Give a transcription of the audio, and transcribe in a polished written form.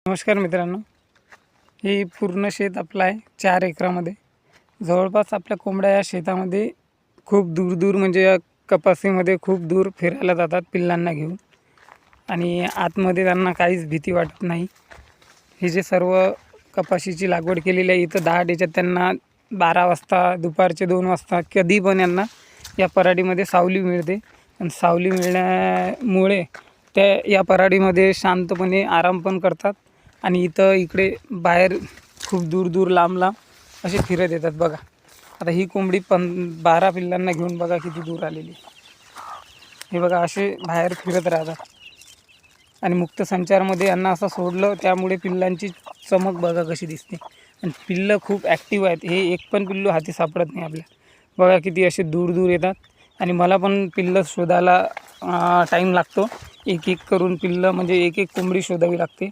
नमस्कार मित्रांनो, हे पूर्ण शेत आपलं आहे 4 एकरामध्ये. जवळपास आपल्या कोंबड्या या शेतामध्ये खूप दूर म्हणजे या कपासीमध्ये खूप दूर फिरायला जातात पिल्लांना घेऊन आणि आतमध्ये त्यांना काहीच भीती वाटत नाही. हे जे सर्व कपाशीची लागवड केलेली आहे इथं 10 याच्यात त्यांना 12 वाजता दुपारचे 2 वाजता कधी पण यांना या पराडीमध्ये सावली मिळते आणि सावली मिळण्यामुळे त्या या पराडीमध्ये शांतपणे आराम पण करतात आणि इकडे बाहेर खूप दूर लांब असे फिरत येतात. बघा आता ही कोंबडी 12 पिल्लांना घेऊन बघा किती दूर आलेली. हे बघा असे बाहेर फिरत राहतात आणि मुक्त संचारमध्ये यांना असं सोडलं त्यामुळे पिल्लांची चमक बघा कशी दिसते आणि पिल्लं खूप ॲक्टिव्ह आहेत. हे एक पण पिल्लू हाती सापडत नाही आपल्या. बघा किती असे दूर येतात आणि मला पण पिल्लं शोधायला टाईम लागतो. एक करून पिल्लं म्हणजे एक कोंबडी शोधावी लागते.